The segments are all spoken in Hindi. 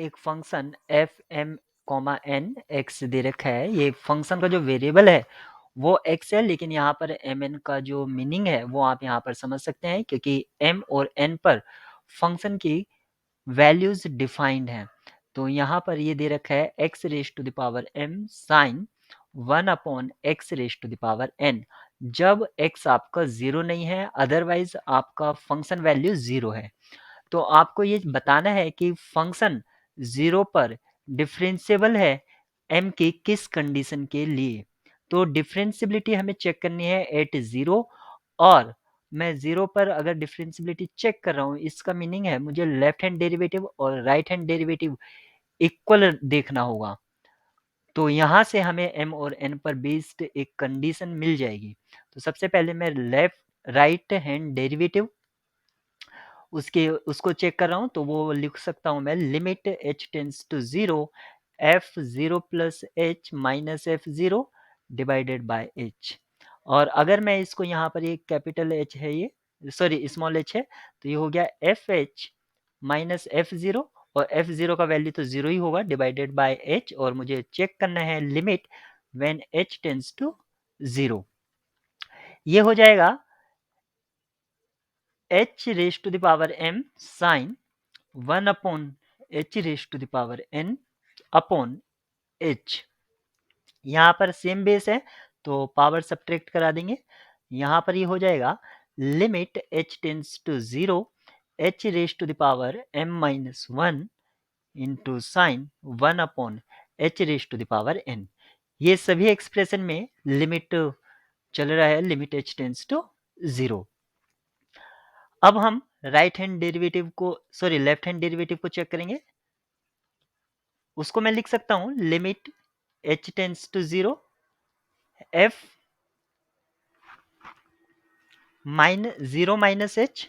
एक function f m comma n x दे रखा है। ये फंक्शन का जो वेरिएबल है वो एक्स है, लेकिन यहाँ पर एम एन का जो मीनिंग है वो आप यहाँ पर समझ सकते हैं, क्योंकि एम और एन पर फंक्शन की वैल्यूज डिफाइंड हैं। तो यहाँ पर ये दे रखा है x raise to the power m sine 1/x raise to the power n, जब x आपका 0 नहीं है, अदरवाइज आपका फंक्शन वैल्यू 0 है। तो आपको ये बताना है कि फंक्शन 0 पर डिफरेंशिएबल है m की किस कंडीशन के लिए। तो डिफरेंशियबिलिटी हमें चेक करनी है एट 0, और मैं 0 पर अगर डिफरेंशियबिलिटी चेक कर रहा हूँ, इसका मीनिंग है मुझे लेफ्ट हैंड डेरिवेटिव और राइट हैंड डेरिवेटिव इक्वल देखना होगा। तो यहाँ से हमें m और n पर बेस्ड एक कंडीशन मिल जाएगी। तो सबसे पहले मैं राइट हैंड डेरिवेटिव उसको चेक कर रहा हूँ, तो वो लिख सकता हूँ मैं limit h tends to 0 f0 plus h minus f0 divided by h। और अगर मैं इसको यहाँ पर ये कैपिटल H है, ये सॉरी स्मॉल h है, तो ये हो गया fh माइनस f0, और f0 का वैल्यू तो 0 ही होगा डिवाइडेड बाय h, और मुझे चेक करना है limit when h tends to 0। ये हो जाएगा h raise to the power m sine 1/h raise to the power n upon h। यहाँ पर सेम बेस है तो पावर सब्ट्रैक्ट करा देंगे। यहाँ पर ये हो जाएगा limit h tends to 0 h raise to the power m minus 1 into sine 1/h raise to the power n। ये सभी एक्सप्रेशन में लिमिट चल रहा है, लिमिट h टेंस टू 0। अब हम राइट हैंड डेरिवेटिव को सॉरी लेफ्ट हैंड डेरिवेटिव को चेक करेंगे। उसको मैं लिख सकता हूं limit h tends to 0 f minus h,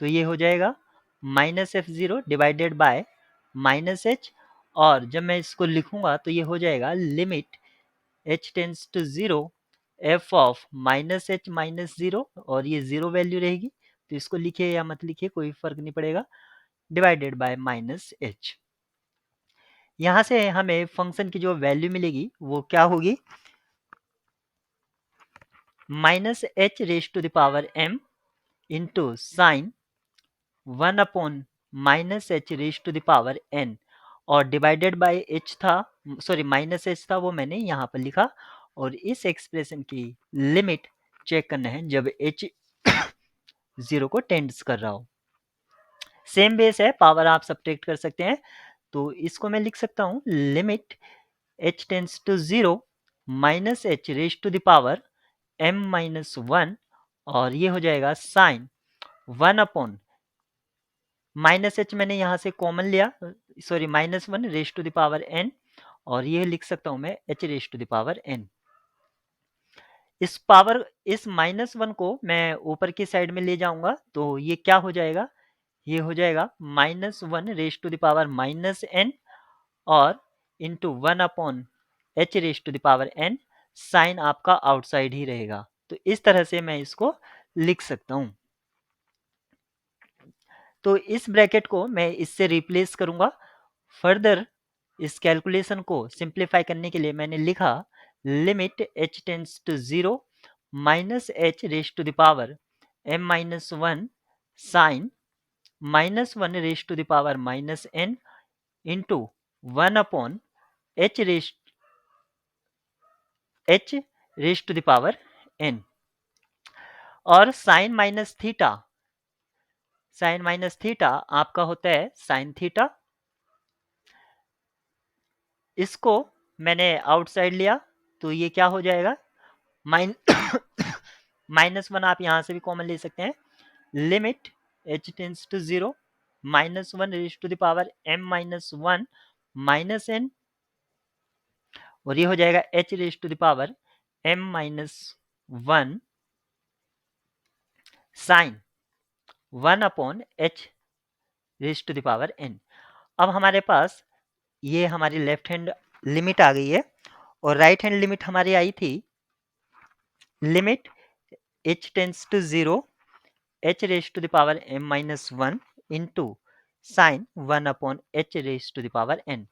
तो ये हो जाएगा minus f0 divided by minus h, और जब मैं इसको लिखूंगा तो ये हो जाएगा limit h tends to 0 f of minus h minus 0, और ये 0 वैल्यू रहेगी, तो इसको लिखिए या मत लिखिए कोई फर्क नहीं पड़ेगा, डिवाइडेड बाय माइनस h। यहाँ से हमें फंक्शन की जो वैल्यू मिलेगी वो क्या होगी, minus h raise to the power m into sine 1/माइनस h raise to the power n, और डिवाइडेड बाय h था, सॉरी माइनस h था, वो मैंने यहाँ पर लिखा। और इस एक्सप्रेशन की लिमिट चेक करना है जब h 0 को टेंड्स कर रहा हो। सेम बेस है, पावर आप सब्ट्रैक्ट कर सकते हैं। तो इसको मैं लिख सकता हूँ limit h tends to 0 minus h raise to the power m minus 1, और ये हो जाएगा साइन 1/ माइनस h मैंने यहाँ से कॉमन लिया, sorry minus 1 raise to the power n, और ये लिख सकता हूँ मैं h raise to the power n। इस माइनस 1 को मैं ऊपर की साइड में ले जाऊंगा, तो ये क्या हो जाएगा, ये हो जाएगा minus 1 raise to the power minus n, और into 1/h raise to the power n, sign आपका आउटसाइड ही रहेगा। तो इस तरह से मैं इसको लिख सकता हूं। तो इस ब्रैकेट को मैं इससे रिप्लेस करूंगा। फर्दर इस कैलकुलेशन को सिंप्लीफाई करने के लिए मैंने लिखा limit h tends to 0 minus h raise to the power m minus 1 sign minus 1 raise to the power minus n into 1/h raise to the power n। और साइन माइनस थीटा आपका होता है साइन थीटा। इसको मैंने आउटसाइड लिया, तो ये क्या हो जाएगा, माइनस 1 आप यहां से भी कॉमन ले सकते हैं। Limit h tends to 0 minus 1 raise to the power m minus 1 minus n, और ये हो जाएगा h raise to the power m minus 1 sine 1/h raise to the power n। अब हमारे पास ये हमारी लेफ्ट हैंड लिमिट आ गई है, और राइट हैंड लिमिट हमारी आई थी limit h tends to 0 h raise to the power m minus 1 into sine 1/h⁴n।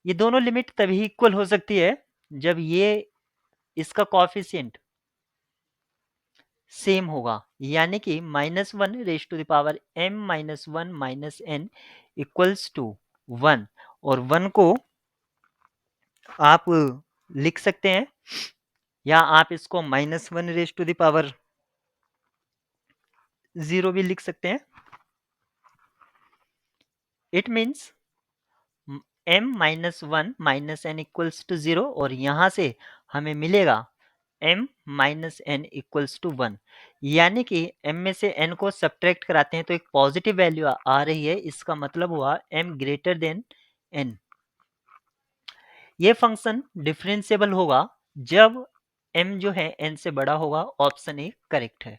ये दोनों लिमिट तभी इक्वल हो सकती है जब ये इसका कॉफिशिएंट सेम होगा, यानी कि -1m−1 इक्वल्स टू 1, और 1 को आप लिख सकते हैं या आप इसको -1⁻0 भी लिख सकते हैं। It means m−1 equals to 0, और यहां से हमें मिलेगा m-n=1, यानी कि m में से n को सब्ट्रैक्ट कराते हैं तो एक पॉजिटिव वैल्यू आ रही है। इसका मतलब हुआ m>n। ये फंक्शन डिफरेंशिएबल होगा जब m जो है n से बड़ा होगा। ऑप्शन ए करेक्ट है।